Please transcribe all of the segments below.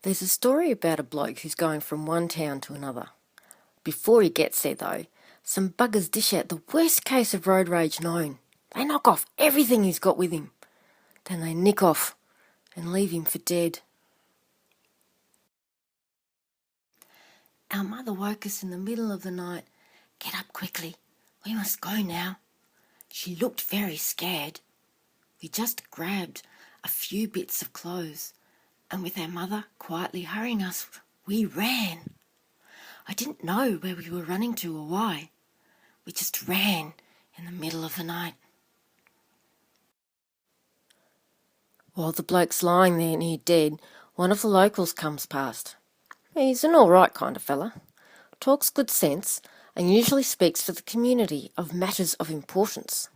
There's a story about a bloke who's going from one town to another. Before he gets there, though, some buggers dish out the worst case of road rage known. They knock off everything he's got with him. Then they nick off and leave him for dead. Our mother woke us in the middle of the night. "Get up quickly, we must go now." She looked very scared. We just grabbed a few bits of clothes, and with our mother quietly hurrying us, we ran. I didn't know where we were running to or why. We just ran in the middle of the night. While the bloke's lying there near dead, one of the locals comes past. He's an all right kind of fella, talks good sense, and usually speaks for the community of matters of importance.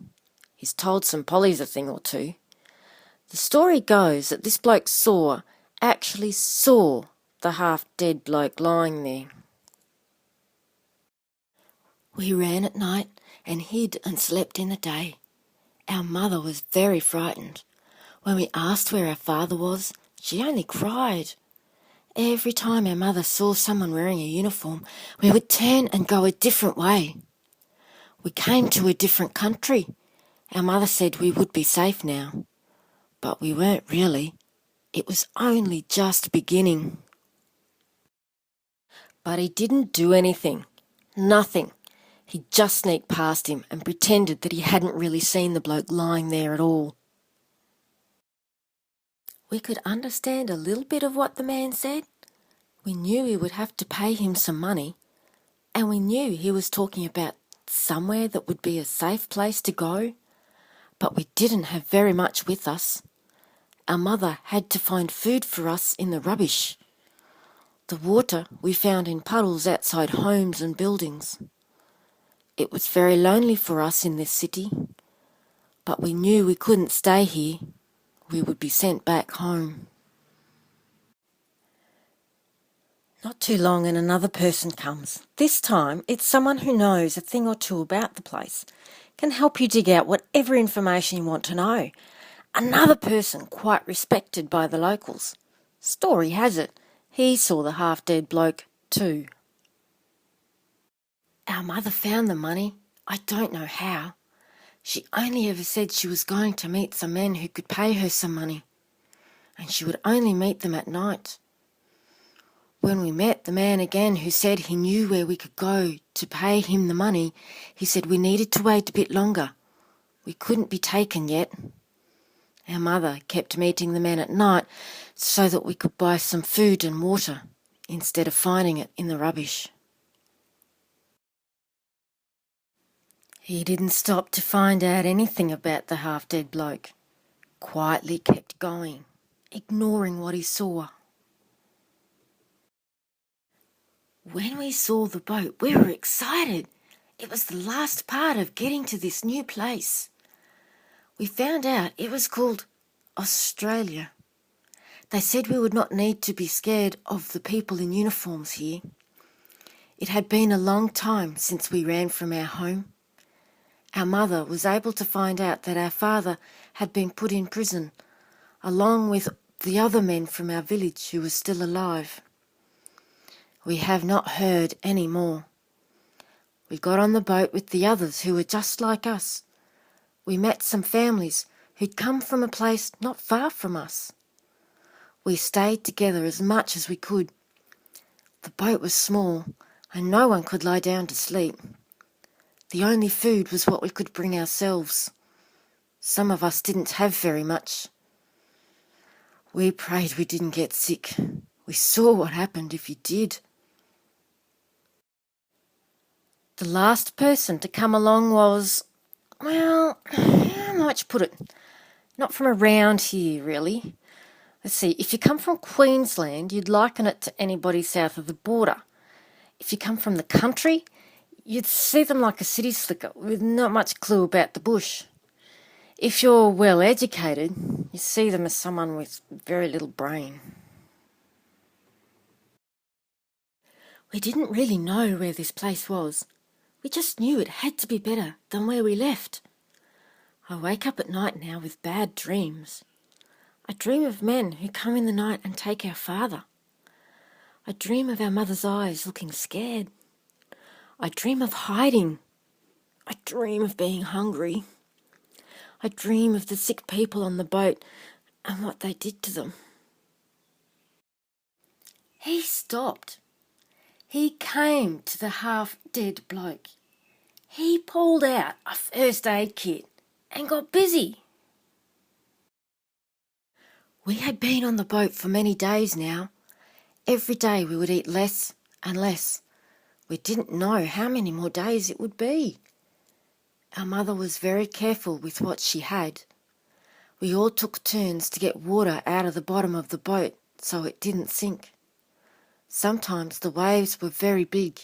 He's told some pollies a thing or two. The story goes that this bloke actually saw the half-dead bloke lying there. We ran at night and hid and slept in the day. Our mother was very frightened. When we asked where our father was, she only cried. Every time our mother saw someone wearing a uniform, we would turn and go a different way. We came to a different country. Our mother said we would be safe now. But we weren't really. It was only just beginning. But he didn't do anything. Nothing. He just sneaked past him and pretended that he hadn't really seen the bloke lying there at all. We could understand a little bit of what the man said. We knew we would have to pay him some money, and we knew he was talking about somewhere that would be a safe place to go, but we didn't have very much with us. Our mother had to find food for us in the rubbish. The water we found in puddles outside homes and buildings. It was very lonely for us in this city, but we knew we couldn't stay here. We would be sent back home. Not too long and another person comes. This time it's someone who knows a thing or two about the place, can help you dig out whatever information you want to know. Another person quite respected by the locals. Story has it, he saw the half-dead bloke too. Our mother found the money. I don't know how. She only ever said she was going to meet some men who could pay her some money, and she would only meet them at night. When we met the man again who said he knew where we could go to pay him the money, he said we needed to wait a bit longer. We couldn't be taken yet. Our mother kept meeting the men at night so that we could buy some food and water instead of finding it in the rubbish. He didn't stop to find out anything about the half-dead bloke. Quietly kept going, ignoring what he saw. When we saw the boat, we were excited. It was the last part of getting to this new place. We found out it was called Australia. They said we would not need to be scared of the people in uniforms here. It had been a long time since we ran from our home. Our mother was able to find out that our father had been put in prison, along with the other men from our village who were still alive. We have not heard any more. We got on the boat with the others who were just like us. We met some families who'd come from a place not far from us. We stayed together as much as we could. The boat was small and no one could lie down to sleep. The only food was what we could bring ourselves. Some of us didn't have very much. We prayed we didn't get sick. We saw what happened if you did. The last person to come along was, well, how might you put it? Not from around here, really. Let's see, if you come from Queensland, you'd liken it to anybody south of the border. If you come from the country, you'd see them like a city slicker with not much clue about the bush. If you're well educated, you see them as someone with very little brain. We didn't really know where this place was. We just knew it had to be better than where we left. I wake up at night now with bad dreams. I dream of men who come in the night and take our father. I dream of our mother's eyes looking scared. I dream of hiding. I dream of being hungry. I dream of the sick people on the boat and what they did to them. He stopped. He came to the half-dead bloke. He pulled out a first aid kit and got busy. We had been on the boat for many days now. Every day we would eat less and less. We didn't know how many more days it would be. Our mother was very careful with what she had. We all took turns to get water out of the bottom of the boat so it didn't sink. Sometimes the waves were very big.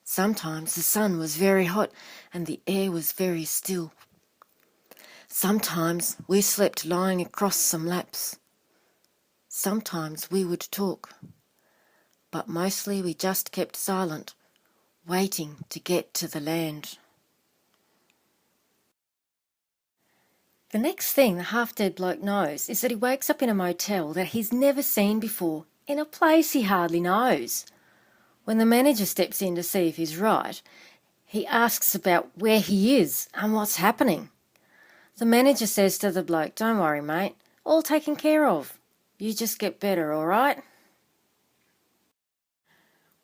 Sometimes the sun was very hot and the air was very still. Sometimes we slept lying across some laps. Sometimes we would talk. But mostly we just kept silent, waiting to get to the land. The next thing the half-dead bloke knows is that he wakes up in a motel that he's never seen before, in a place he hardly knows. When the manager steps in to see if he's right, he asks about where he is and what's happening. The manager says to the bloke, "Don't worry, mate, all taken care of. You just get better, all right?"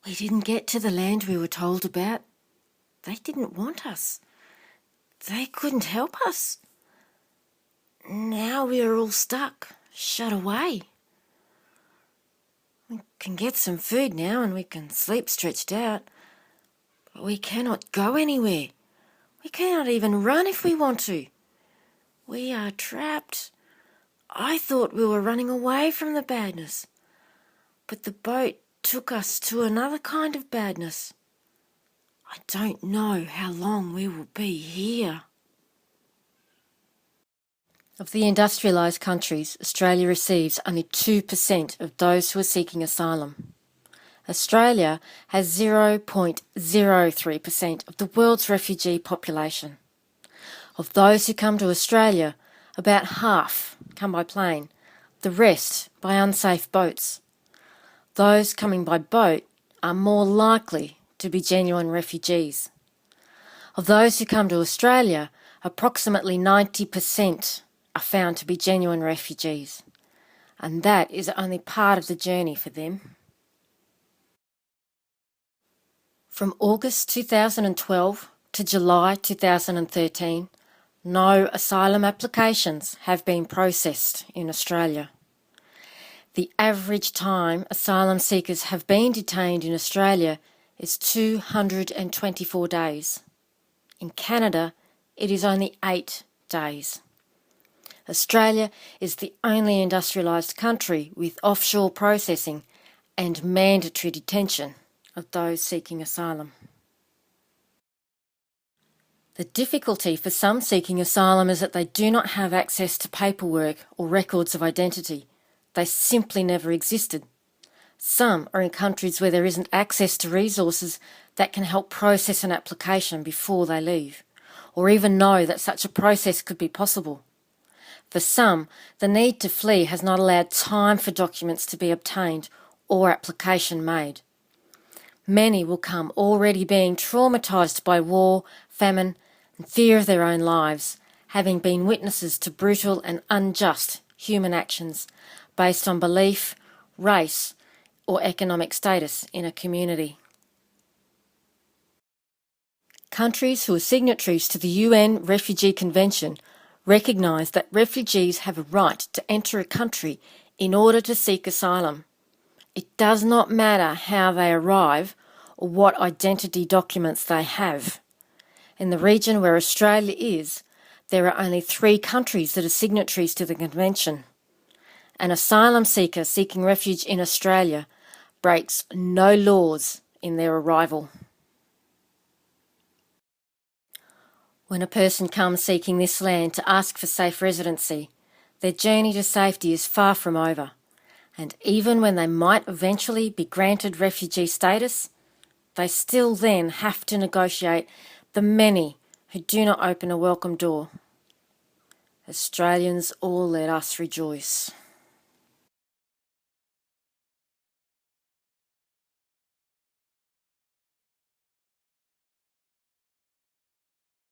We didn't get to the land we were told about. They didn't want us. They couldn't help us. Now we are all stuck, shut away. We can get some food now and we can sleep stretched out, but we cannot go anywhere. We cannot even run if we want to. We are trapped. I thought we were running away from the badness, but the boat took us to another kind of badness. I don't know how long we will be here. Of the industrialised countries, Australia receives only 2% of those who are seeking asylum. Australia has 0.03% of the world's refugee population. Of those who come to Australia, about half come by plane, the rest by unsafe boats. Those coming by boat are more likely to be genuine refugees. Of those who come to Australia, approximately 90% are found to be genuine refugees, and that is only part of the journey for them. From August 2012 to July 2013, no asylum applications have been processed in Australia. The average time asylum seekers have been detained in Australia is 224 days. In Canada, it is only 8 days. Australia is the only industrialised country with offshore processing and mandatory detention of those seeking asylum. The difficulty for some seeking asylum is that they do not have access to paperwork or records of identity. They simply never existed. Some are in countries where there isn't access to resources that can help process an application before they leave, or even know that such a process could be possible. For some, the need to flee has not allowed time for documents to be obtained or application made. Many will come already being traumatised by war, famine, and fear of their own lives, having been witnesses to brutal and unjust human actions based on belief, race, or economic status in a community. Countries who are signatories to the UN Refugee Convention recognise that refugees have a right to enter a country in order to seek asylum. It does not matter how they arrive or what identity documents they have. In the region where Australia is, there are only 3 countries that are signatories to the Convention. An asylum seeker seeking refuge in Australia breaks no laws in their arrival. When a person comes seeking this land to ask for safe residency, their journey to safety is far from over, and even when they might eventually be granted refugee status, they still then have to negotiate the many who do not open a welcome door. Australians, all let us rejoice.